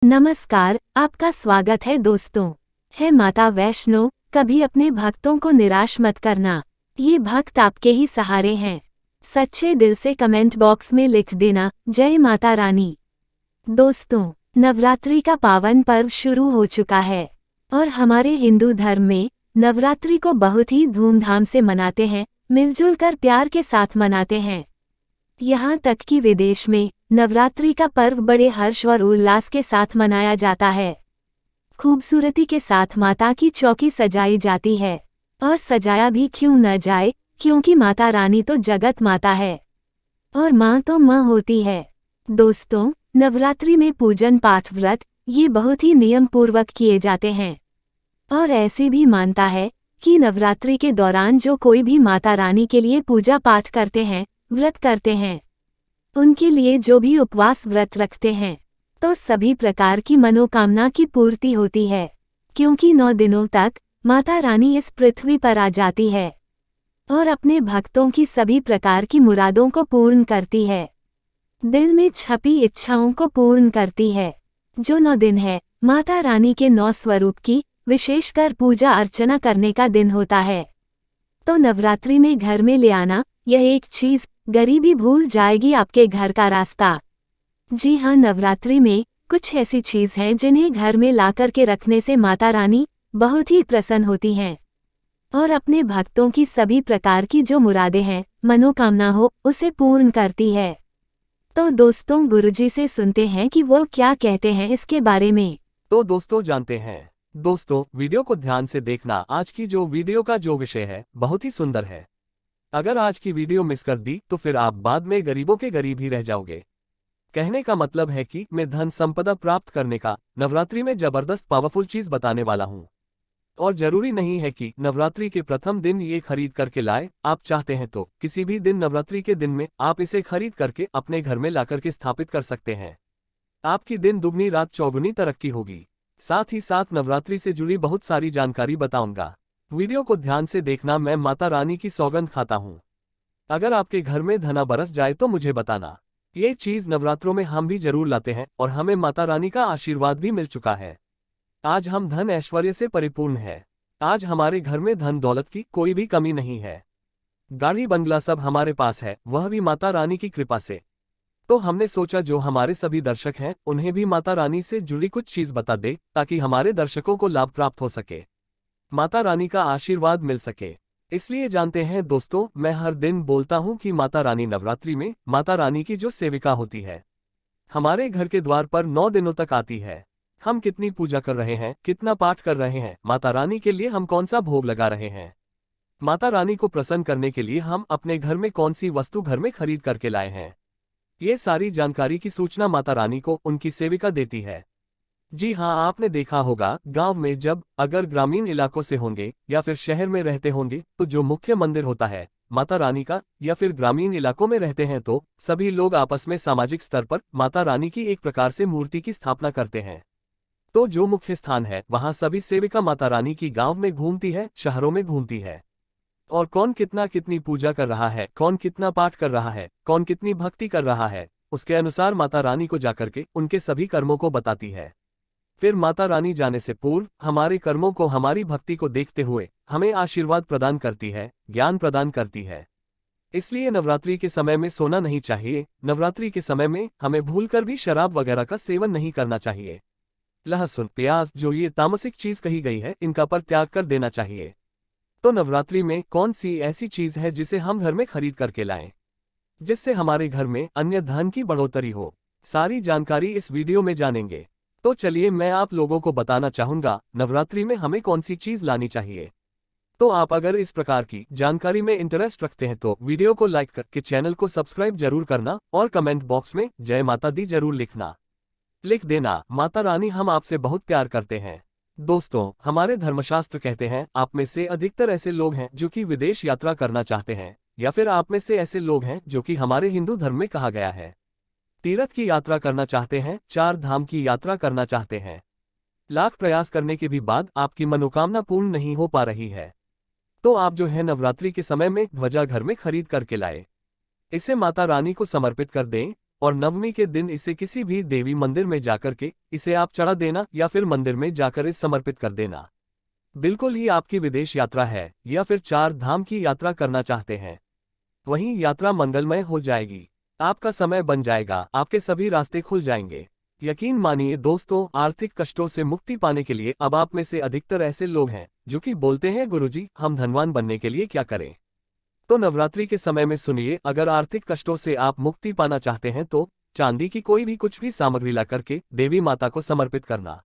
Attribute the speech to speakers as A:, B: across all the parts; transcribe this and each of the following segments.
A: नमस्कार, आपका स्वागत है दोस्तों। है माता वैष्णो, कभी अपने भक्तों को निराश मत करना। ये भक्त आपके ही सहारे हैं। सच्चे दिल से कमेंट बॉक्स में लिख देना, जय माता रानी। दोस्तों, नवरात्रि का पावन पर्व शुरू हो चुका है और हमारे हिंदू धर्म में नवरात्रि को बहुत ही धूमधाम से मनाते हैं, मिलजुल कर प्यार के साथ मनाते हैं। यहाँ तक कि विदेश में नवरात्रि का पर्व बड़े हर्ष और उल्लास के साथ मनाया जाता है। खूबसूरती के साथ माता की चौकी सजाई जाती है, और सजाया भी क्यों न जाए, क्योंकि माता रानी तो जगत माता है और माँ तो माँ होती है। दोस्तों, नवरात्रि में पूजन पाठ व्रत ये बहुत ही नियम पूर्वक किए जाते हैं और ऐसे भी मानता है कि नवरात्रि के दौरान जो कोई भी माता रानी के लिए पूजा पाठ करते हैं, व्रत करते हैं, उनके लिए जो भी उपवास व्रत रखते हैं, तो सभी प्रकार की मनोकामना की पूर्ति होती है, क्योंकि 9 दिनों तक माता रानी इस पृथ्वी पर आ जाती है और अपने भक्तों की सभी प्रकार की मुरादों को पूर्ण करती है, दिल में छपी इच्छाओं को पूर्ण करती है। जो 9 दिन है, माता रानी के 9 स्वरूप की विशेषकर पूजा अर्चना करने का दिन होता है। तो नवरात्रि में घर में ले आना यह एक चीज, गरीबी भूल जाएगी आपके घर का रास्ता। जी हाँ, नवरात्रि में कुछ ऐसी चीज हैं जिन्हें घर में ला कर के रखने से माता रानी बहुत ही प्रसन्न होती हैं और अपने भक्तों की सभी प्रकार की जो मुरादें हैं, मनोकामना हो, उसे पूर्ण करती है। तो दोस्तों, गुरुजी से सुनते हैं कि वो क्या कहते हैं इसके बारे में।
B: तो दोस्तों, जानते हैं। दोस्तों, वीडियो को ध्यान से देखना। आज की जो वीडियो का जो विषय है बहुत ही सुंदर है। अगर आज की वीडियो मिस कर दी तो फिर आप बाद में गरीबों के गरीब ही रह जाओगे। कहने का मतलब है कि मैं धन संपदा प्राप्त करने का नवरात्रि में जबरदस्त पावरफुल चीज बताने वाला हूँ। और जरूरी नहीं है कि नवरात्रि के प्रथम दिन ये खरीद करके लाए। आप चाहते हैं तो किसी भी दिन नवरात्रि के दिन में आप इसे खरीद करके अपने घर में ला करके स्थापित कर सकते हैं। आपकी दिन दुगनी रात चौगुनी तरक्की होगी। साथ ही साथ नवरात्रि से जुड़ी बहुत सारी जानकारी बताऊंगा। वीडियो को ध्यान से देखना। मैं माता रानी की सौगंध खाता हूँ, अगर आपके घर में धना बरस जाए तो मुझे बताना। ये चीज नवरात्रों में हम भी जरूर लाते हैं और हमें माता रानी का आशीर्वाद भी मिल चुका है। आज हम धन ऐश्वर्य से परिपूर्ण है। आज हमारे घर में धन दौलत की कोई भी कमी नहीं है। गाड़ी बंगला सब हमारे पास है, वह भी माता रानी की कृपा से। तो हमने सोचा जो हमारे सभी दर्शक हैं उन्हें भी माता रानी से जुड़ी कुछ चीज बता दे, ताकि हमारे दर्शकों को लाभ प्राप्त हो सके, माता रानी का आशीर्वाद मिल सके। इसलिए जानते हैं दोस्तों, मैं हर दिन बोलता हूं कि माता रानी नवरात्रि में माता रानी की जो सेविका होती है हमारे घर के द्वार पर 9 दिनों तक आती है। हम कितनी पूजा कर रहे हैं, कितना पाठ कर रहे हैं, माता रानी के लिए हम कौन सा भोग लगा रहे हैं, माता रानी को प्रसन्न करने के लिए हम अपने घर में कौन सी वस्तु घर में खरीद करके लाए हैं, ये सारी जानकारी की सूचना माता रानी को उनकी सेविका देती है। जी हाँ, आपने देखा होगा गांव में जब अगर ग्रामीण इलाकों से होंगे या फिर शहर में रहते होंगे तो जो मुख्य मंदिर होता है माता रानी का, या फिर ग्रामीण इलाकों में रहते हैं तो सभी लोग आपस में सामाजिक स्तर पर माता रानी की एक प्रकार से मूर्ति की स्थापना करते हैं। तो जो मुख्य स्थान है वहां सभी सेविका माता रानी की गांव में घूमती है, शहरों में घूमती है, और कौन कितना कितनी पूजा कर रहा है, कौन कितना पाठ कर रहा है, कौन कितनी भक्ति कर रहा है, उसके अनुसार माता रानी को जाकर के उनके सभी कर्मों को बताती है। फिर माता रानी जाने से पूर्व हमारे कर्मों को, हमारी भक्ति को देखते हुए हमें आशीर्वाद प्रदान करती है, ज्ञान प्रदान करती है। इसलिए नवरात्रि के समय में सोना नहीं चाहिए। नवरात्रि के समय में हमें भूलकर भी शराब वगैरह का सेवन नहीं करना चाहिए। लहसुन, प्याज, जो ये तामसिक चीज कही गई है, इनका पर त्याग कर देना चाहिए। तो नवरात्रि में कौन सी ऐसी चीज है जिसे हम घर में खरीद करके लाएं, जिससे हमारे घर में अन्य धन की बढ़ोतरी हो, सारी जानकारी इस वीडियो में जानेंगे। तो चलिए मैं आप लोगों को बताना चाहूंगा नवरात्रि में हमें कौन सी चीज लानी चाहिए। तो आप अगर इस प्रकार की जानकारी में इंटरेस्ट रखते हैं तो वीडियो को लाइक करके चैनल को सब्सक्राइब जरूर करना और कमेंट बॉक्स में जय माता दी जरूर लिख देना। माता रानी हम आपसे बहुत प्यार करते हैं। दोस्तों, हमारे धर्मशास्त्र कहते हैं आप में से अधिकतर ऐसे लोग हैं जो कि विदेश यात्रा करना चाहते हैं, या फिर आप में से ऐसे लोग हैं जो कि हमारे हिंदू धर्म में कहा गया है तीर्थ की यात्रा करना चाहते हैं, 4 धाम की यात्रा करना चाहते हैं। लाख प्रयास करने के भी बाद आपकी मनोकामना पूर्ण नहीं हो पा रही है, तो आप जो है नवरात्रि के समय में ध्वजा घर में खरीद करके लाए, इसे माता रानी को समर्पित कर दें और नवमी के दिन इसे किसी भी देवी मंदिर में जाकर के इसे आप चढ़ा देना या फिर मंदिर में जाकर इसे समर्पित कर देना। बिल्कुल ही आपकी विदेश यात्रा है या फिर 4 धाम की यात्रा करना चाहते हैं, वहीं यात्रा मंगलमय हो जाएगी। आपका समय बन जाएगा, आपके सभी रास्ते खुल जाएंगे। यकीन मानिए दोस्तों, आर्थिक कष्टों से मुक्ति पाने के लिए अब आप में से अधिकतर ऐसे लोग हैं जो कि बोलते हैं गुरुजी हम धनवान बनने के लिए क्या करें। तो नवरात्रि के समय में सुनिए, अगर आर्थिक कष्टों से आप मुक्ति पाना चाहते हैं तो चांदी की कोई भी कुछ भी सामग्री ला करके देवी माता को समर्पित करना,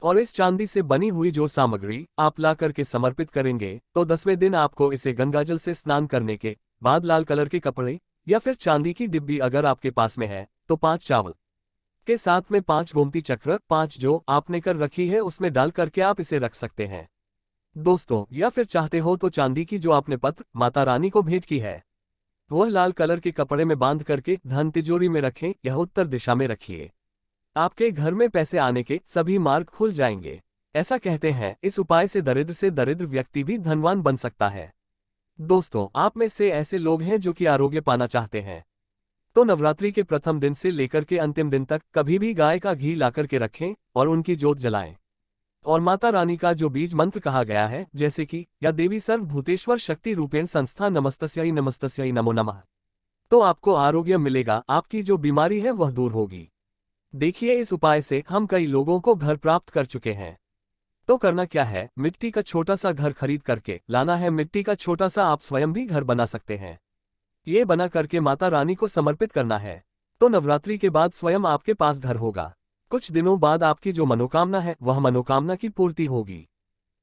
B: और इस चांदी से बनी हुई जो सामग्री आप ला करके समर्पित करेंगे तो 10वें दिन आपको इसे गंगाजल से स्नान करने के बाद लाल कलर के कपड़े या फिर चांदी की डिब्बी अगर आपके पास में है तो 5 चावल के साथ में 5 गोमती चक्र 5 जो आपने कर रखी है उसमें डाल करके आप इसे रख सकते हैं दोस्तों। या फिर चाहते हो तो चांदी की जो आपने पत्र माता रानी को भेंट की है वह लाल कलर के कपड़े में बांध करके धन तिजोरी में रखें, यह उत्तर दिशा में रखिए। आपके घर में पैसे आने के सभी मार्ग खुल जाएंगे। ऐसा कहते हैं इस उपाय से दरिद्र व्यक्ति भी धनवान बन सकता है। दोस्तों, आप में से ऐसे लोग हैं जो कि आरोग्य पाना चाहते हैं तो नवरात्रि के प्रथम दिन से लेकर के अंतिम दिन तक कभी भी गाय का घी लाकर के रखें और उनकी जोत जलाएं, और माता रानी का जो बीज मंत्र कहा गया है जैसे कि या देवी सर्वभूतेश्वर शक्ति रूपेण संस्था नमस्तस्यै नमो नमः, तो आपको आरोग्य मिलेगा, आपकी जो बीमारी है वह दूर होगी। देखिए, इस उपाय से हम कई लोगों को घर प्राप्त कर चुके हैं। तो करना क्या है, मिट्टी का छोटा सा घर खरीद करके लाना है। मिट्टी का छोटा सा आप स्वयं भी घर बना सकते हैं। ये बना करके माता रानी को समर्पित करना है तो नवरात्रि के बाद स्वयं आपके पास घर होगा। कुछ दिनों बाद आपकी जो मनोकामना है वह मनोकामना की पूर्ति होगी।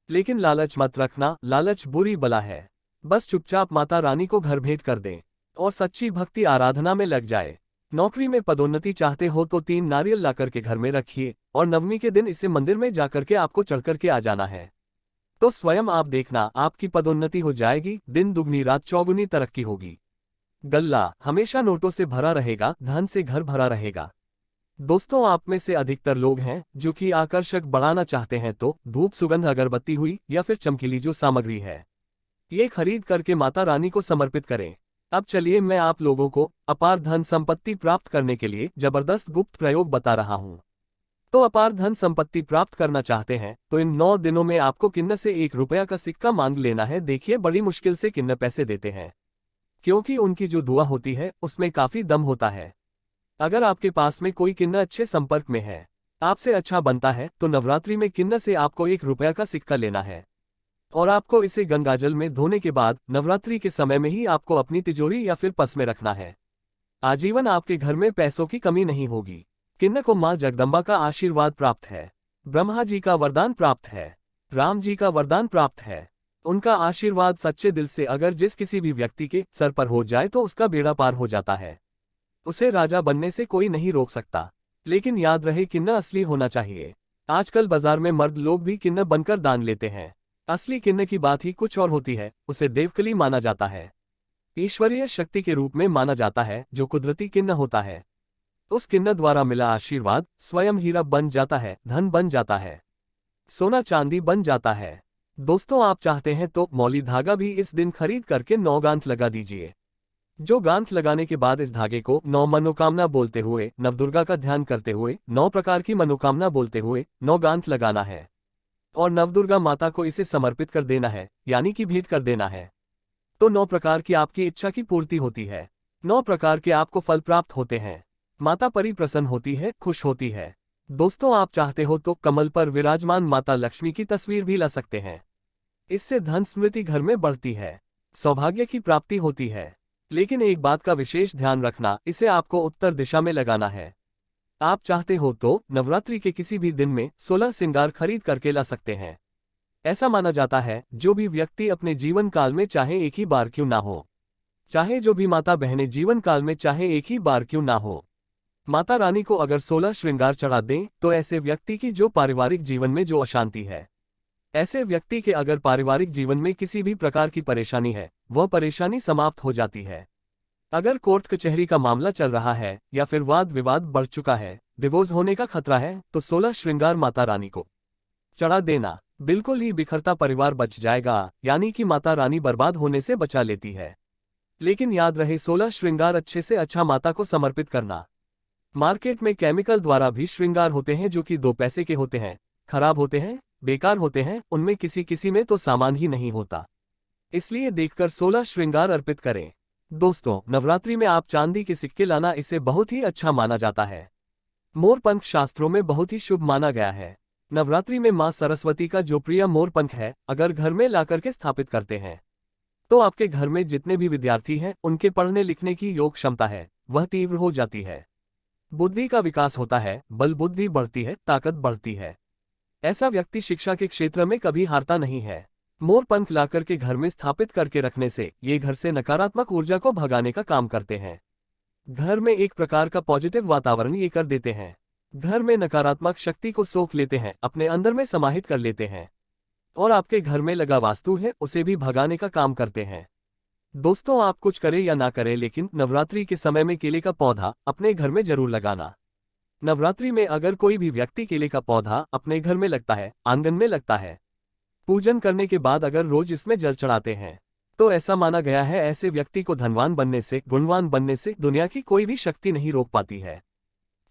B: लेकिन लालच मत रखना, लालच बुरी बला है। बस चुपचाप माता रानी को घर भेंट कर दें और सच्ची भक्ति आराधना में लग जाए। नौकरी में पदोन्नति चाहते हो तो 3 नारियल लाकर के घर में रखिए और नवमी के दिन इसे मंदिर में जाकर के आपको चढ़ करके आ जाना है तो स्वयं आप देखना आपकी पदोन्नति हो जाएगी, दिन दुगनी रात चौगुनी तरक्की होगी। गल्ला हमेशा नोटों से भरा रहेगा, धन से घर भरा रहेगा। दोस्तों, आप में से अधिकतर लोग हैं जो कि आकर्षक बढ़ाना चाहते हैं तो धूप सुगंध अगरबत्ती हुई या फिर चमकीली जो सामग्री है ये खरीद करके माता रानी को समर्पित करें। अब चलिए मैं आप लोगों को अपार धन संपत्ति प्राप्त करने के लिए जबरदस्त गुप्त प्रयोग बता रहा हूं। तो अपार धन संपत्ति प्राप्त करना चाहते हैं तो इन 9 दिनों में आपको किन्न से 1 रुपया का सिक्का मांग लेना है। देखिए, बड़ी मुश्किल से किन्न पैसे देते हैं क्योंकि उनकी जो दुआ होती है उसमें काफी दम होता है। अगर आपके पास में कोई किन्न अच्छे संपर्क में है, आपसे अच्छा बनता है, तो नवरात्रि में किन्न से आपको 1 रुपया का सिक्का लेना है और आपको इसे गंगाजल में धोने के बाद नवरात्रि के समय में ही आपको अपनी तिजोरी या फिर पर्स में रखना है। आजीवन आपके घर में पैसों की कमी नहीं होगी। किन्न को मां जगदम्बा का आशीर्वाद प्राप्त है, ब्रह्मा जी का वरदान प्राप्त है, राम जी का वरदान प्राप्त है। उनका आशीर्वाद सच्चे दिल से अगर जिस किसी भी व्यक्ति के सर पर हो जाए तो उसका बेड़ा पार हो जाता है। उसे राजा बनने से कोई नहीं रोक सकता। लेकिन याद रहे, किन्न असली होना चाहिए। आजकल बाजार में मर्द लोग भी किन्न बनकर दान लेते हैं। असली किन्न की बात ही कुछ और होती है। उसे देवकली माना जाता है, ईश्वरीय शक्ति के रूप में माना जाता है। जो कुदरती किन्न होता है उस किन्न द्वारा मिला आशीर्वाद स्वयं हीरा बन जाता है, धन बन जाता है, सोना चांदी बन जाता है। दोस्तों, आप चाहते हैं तो मौली धागा भी इस दिन खरीद करके 9 गांठ लगा दीजिए। जो गांठ लगाने के बाद इस धागे को 9 मनोकामना बोलते हुए, नवदुर्गा का ध्यान करते हुए, 9 प्रकार की मनोकामना बोलते हुए 9 गांठ लगाना है और नवदुर्गा माता को इसे समर्पित कर देना है, यानी कि भेंट कर देना है। तो 9 प्रकार की आपकी इच्छा की पूर्ति होती है, 9 प्रकार के आपको फल प्राप्त होते हैं, माता परी प्रसन्न होती है, खुश होती है। दोस्तों, आप चाहते हो तो कमल पर विराजमान माता लक्ष्मी की तस्वीर भी ला सकते हैं। इससे धन स्मृति घर में बढ़ती है, सौभाग्य की प्राप्ति होती है। लेकिन एक बात का विशेष ध्यान रखना, इसे आपको उत्तर दिशा में लगाना है। आप चाहते हो तो नवरात्रि के किसी भी दिन में 16 श्रृंगार खरीद करके ला सकते हैं। ऐसा माना जाता है जो भी व्यक्ति अपने जीवन काल में चाहे एक ही बार क्यों ना हो, चाहे जो भी माता बहनें जीवन काल में चाहे एक ही बार क्यों ना हो, माता रानी को अगर 16 श्रृंगार चढ़ा दें तो ऐसे व्यक्ति की जो पारिवारिक जीवन में जो अशांति है, ऐसे व्यक्ति के अगर पारिवारिक जीवन में किसी भी प्रकार की परेशानी है, वह परेशानी समाप्त हो जाती है। अगर कोर्ट कचहरी का मामला चल रहा है या फिर वाद विवाद बढ़ चुका है, डिवोर्स होने का खतरा है, तो 16 श्रृंगार माता रानी को चढ़ा देना, बिल्कुल ही बिखरता परिवार बच जाएगा, यानी कि माता रानी बर्बाद होने से बचा लेती है। लेकिन याद रहे, 16 श्रृंगार अच्छे से अच्छा माता को समर्पित करना। मार्केट में केमिकल द्वारा भी श्रृंगार होते हैं जो कि 2 पैसे के होते हैं, खराब होते हैं, बेकार होते हैं, उनमें किसी किसी में तो सामान ही नहीं होता। इसलिए देखकर 16 श्रृंगार अर्पित करें। दोस्तों, नवरात्रि में आप चांदी के सिक्के लाना इसे बहुत ही अच्छा माना जाता है। मोरपंख शास्त्रों में बहुत ही शुभ माना गया है। नवरात्रि में मां सरस्वती का जो प्रिय मोरपंख है, अगर घर में लाकर के स्थापित करते हैं तो आपके घर में जितने भी विद्यार्थी हैं उनके पढ़ने लिखने की योग क्षमता है वह तीव्र हो जाती है। बुद्धि का विकास होता है, बल बुद्धि बढ़ती है, ताकत बढ़ती है। ऐसा व्यक्ति शिक्षा के क्षेत्र में कभी हारता नहीं है। मोरपंख लाकर के घर में स्थापित करके रखने से ये घर से नकारात्मक ऊर्जा को भगाने का काम करते हैं। घर में एक प्रकार का पॉजिटिव वातावरण ये कर देते हैं। घर में नकारात्मक शक्ति को सोख लेते हैं, अपने अंदर में समाहित कर लेते हैं और आपके घर में लगा वास्तु है उसे भी भगाने का काम करते हैं। दोस्तों, आप कुछ करें या ना करें, लेकिन नवरात्रि के समय में केले का पौधा अपने घर में जरूर लगाना। नवरात्रि में अगर कोई भी व्यक्ति केले का पौधा अपने घर में लगता है, आंगन में लगता है, पूजन करने के बाद अगर रोज इसमें जल चढ़ाते हैं तो ऐसा माना गया है ऐसे व्यक्ति को धनवान बनने से, गुणवान बनने से दुनिया की कोई भी शक्ति नहीं रोक पाती है।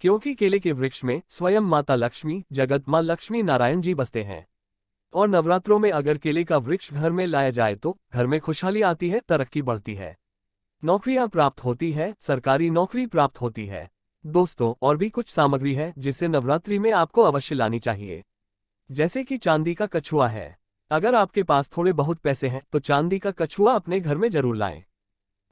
B: क्योंकि केले के वृक्ष में स्वयं माता लक्ष्मी, जगत मां लक्ष्मी नारायण जी बसते हैं। और नवरात्रों में अगर केले का वृक्ष घर में लाया जाए तो घर में खुशहाली आती है, तरक्की बढ़ती है, नौकरियां प्राप्त होती है, सरकारी नौकरी प्राप्त होती है। दोस्तों, और भी कुछ सामग्री है जिसे नवरात्रि में आपको अवश्य लानी चाहिए, जैसे कि चांदी का कछुआ है। अगर आपके पास थोड़े बहुत पैसे हैं तो चांदी का कछुआ अपने घर में जरूर लाएं।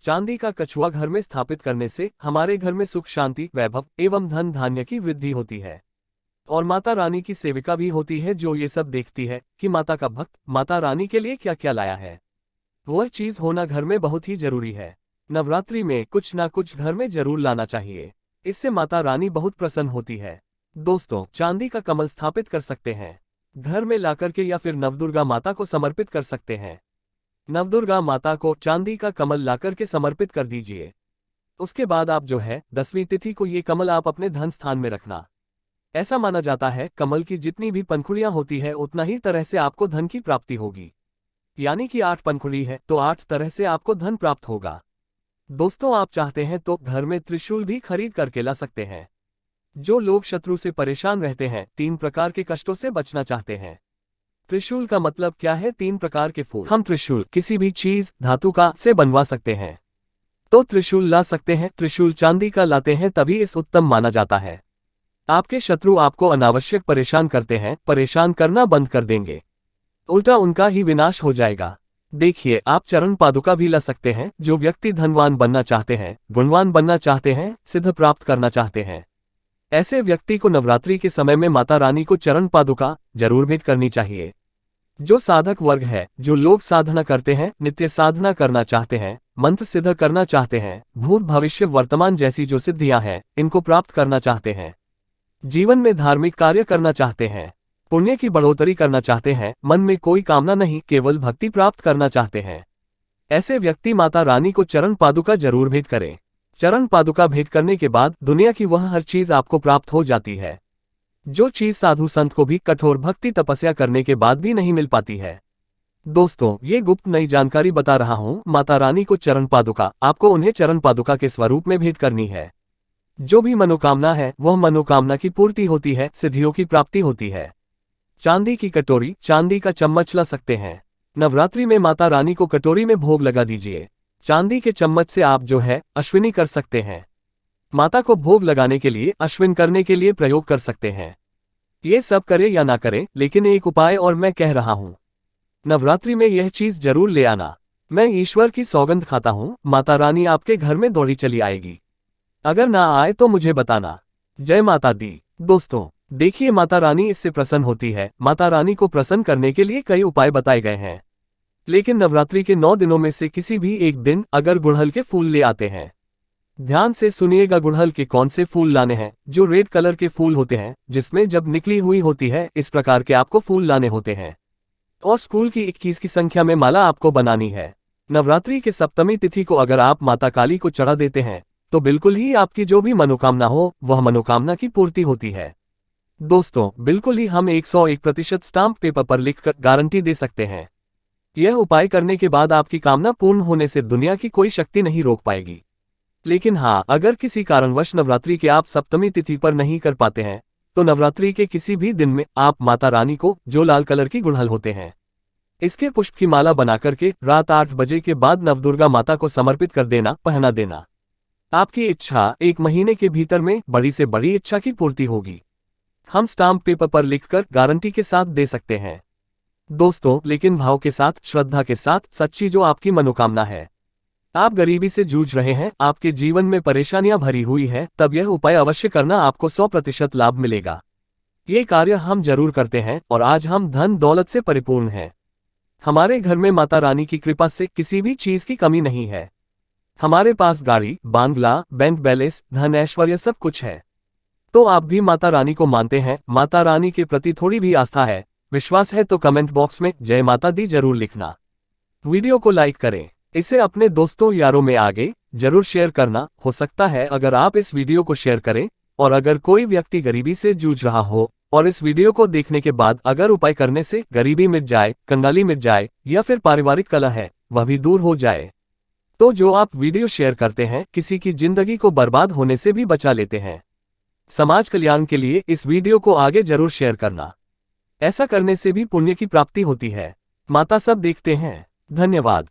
B: चांदी का कछुआ घर में स्थापित करने से हमारे घर में सुख, शांति, वैभव एवं धन धान्य की वृद्धि होती है। और माता रानी की सेविका भी होती है जो ये सब देखती है कि माता का भक्त माता रानी के लिए क्या क्या लाया है। वह चीज होना घर में बहुत ही जरूरी है। नवरात्रि में कुछ ना कुछ घर में जरूर लाना चाहिए, इससे माता रानी बहुत प्रसन्न होती है। दोस्तों, चांदी का कमल स्थापित कर सकते हैं घर में लाकर के, या फिर नवदुर्गा माता को समर्पित कर सकते हैं। नवदुर्गा माता को चांदी का कमल लाकर के समर्पित कर दीजिए। उसके बाद आप जो है 10वीं तिथि को ये कमल आप अपने धन स्थान में रखना। ऐसा माना जाता है कमल की जितनी भी पंखुड़ियां होती है उतना ही तरह से आपको धन की प्राप्ति होगी। यानी कि 8 पंखुड़ी है तो 8 तरह से आपको धन प्राप्त होगा। दोस्तों, आप चाहते हैं तो घर में त्रिशूल भी खरीद करके ला सकते हैं। जो लोग शत्रु से परेशान रहते हैं, 3 प्रकार के कष्टों से बचना चाहते हैं। त्रिशूल का मतलब क्या है? 3 प्रकार के फूल। हम त्रिशूल किसी भी चीज धातु का से बनवा सकते हैं तो त्रिशूल ला सकते हैं। त्रिशूल चांदी का लाते हैं तभी इस उत्तम माना जाता है। आपके शत्रु आपको अनावश्यक परेशान करते हैं, परेशान करना बंद कर देंगे, उल्टा उनका ही विनाश हो जाएगा। देखिए, आप चरण पादुका भी ला सकते हैं। जो व्यक्ति धनवान बनना चाहते हैं, गुणवान बनना चाहते हैं, सिद्ध प्राप्त करना चाहते हैं, ऐसे व्यक्ति को नवरात्रि के समय में माता रानी को चरण पादुका जरूर भेंट करनी चाहिए। जो साधक वर्ग है, जो लोग साधना करते हैं, नित्य साधना करना चाहते हैं, मंत्र सिद्ध करना चाहते हैं, भूत भविष्य वर्तमान जैसी जो सिद्धियां हैं इनको प्राप्त करना चाहते हैं, जीवन में धार्मिक कार्य करना चाहते हैं, पुण्य की बढ़ोतरी करना चाहते हैं, मन में कोई कामना नहीं, केवल भक्ति प्राप्त करना चाहते हैं, ऐसे व्यक्ति माता रानी को चरण पादुका जरूर भेंट करें। चरण पादुका भेंट करने के बाद दुनिया की वह हर चीज आपको प्राप्त हो जाती है, जो चीज साधु संत को भी कठोर भक्ति तपस्या करने के बाद भी नहीं मिल पाती है। दोस्तों, ये गुप्त नई जानकारी बता रहा हूँ। माता रानी को चरण पादुका आपको उन्हें चरण पादुका के स्वरूप में भेंट करनी है। जो भी मनोकामना है वह मनोकामना की पूर्ति होती है, सिद्धियों की प्राप्ति होती है। चांदी की कटोरी, चांदी का चम्मच ला सकते हैं। नवरात्रि में माता रानी को कटोरी में भोग लगा दीजिए। चांदी के चम्मच से आप जो है अश्विनी कर सकते हैं। माता को भोग लगाने के लिए, अश्विन करने के लिए प्रयोग कर सकते हैं। ये सब करें या ना करें, लेकिन एक उपाय और मैं कह रहा हूं, नवरात्रि में यह चीज जरूर ले आना। मैं ईश्वर की सौगंध खाता हूं, माता रानी आपके घर में दौड़ी चली आएगी। अगर ना आए तो मुझे बताना। जय माता दी। दोस्तों, देखिए, माता रानी इससे प्रसन्न होती है। माता रानी को प्रसन्न करने के लिए कई उपाय बताए गए हैं, लेकिन नवरात्रि के 9 दिनों में से किसी भी एक दिन अगर गुड़हल के फूल ले आते हैं, ध्यान से सुनिएगा, गुड़हल के कौन से फूल लाने हैं? जो रेड कलर के फूल होते हैं, जिसमें जब निकली हुई होती है, इस प्रकार के आपको फूल लाने होते हैं। और स्कूल की 21 की संख्या में माला आपको बनानी है। नवरात्रि के सप्तमी तिथि को अगर आप माता काली को चढ़ा देते हैं तो बिल्कुल ही आपकी जो भी मनोकामना हो वह मनोकामना की पूर्ति होती है। दोस्तों, बिल्कुल ही हम 101% स्टाम्प पेपर पर लिखकर गारंटी दे सकते हैं। यह उपाय करने के बाद आपकी कामना पूर्ण होने से दुनिया की कोई शक्ति नहीं रोक पाएगी। लेकिन हाँ, अगर किसी कारणवश नवरात्रि के आप सप्तमी तिथि पर नहीं कर पाते हैं, तो नवरात्रि के किसी भी दिन में आप माता रानी को, जो लाल कलर की गुड़हल होते हैं, इसके पुष्प की माला बनाकर के रात 8 बजे के बाद नवदुर्गा माता को समर्पित कर देना, पहना देना। आपकी इच्छा 1 महीने के भीतर में बड़ी से बड़ी इच्छा की पूर्ति होगी। हम स्टाम्प पेपर पर लिखकर गारंटी के साथ दे सकते हैं दोस्तों, लेकिन भाव के साथ, श्रद्धा के साथ, सच्ची जो आपकी मनोकामना है। आप गरीबी से जूझ रहे हैं, आपके जीवन में परेशानियां भरी हुई है, तब यह उपाय अवश्य करना, आपको 100% लाभ मिलेगा। ये कार्य हम जरूर करते हैं और आज हम धन दौलत से परिपूर्ण हैं। हमारे घर में माता रानी की कृपा से किसी भी चीज की कमी नहीं है। हमारे पास गाड़ी, बांग्ला, बैंक बैलेंस, धन, ऐश्वर्य सब कुछ है। तो आप भी माता रानी को मानते हैं, माता रानी के प्रति थोड़ी भी आस्था है, विश्वास है, तो कमेंट बॉक्स में जय माता दी जरूर लिखना। वीडियो को लाइक करें, इसे अपने दोस्तों यारों में आगे जरूर शेयर करना। हो सकता है अगर आप इस वीडियो को शेयर करें और अगर कोई व्यक्ति गरीबी से जूझ रहा हो और इस वीडियो को देखने के बाद अगर उपाय करने से गरीबी मिट जाए, कंगाली मिट जाए या फिर पारिवारिक कलह है वह भी दूर हो जाए, तो जो आप वीडियो शेयर करते हैं किसी की जिंदगी को बर्बाद होने से भी बचा लेते हैं। समाज कल्याण के लिए इस वीडियो को आगे जरूर शेयर करना। ऐसा करने से भी पुण्य की प्राप्ति होती है। माता सब देखते हैं। धन्यवाद।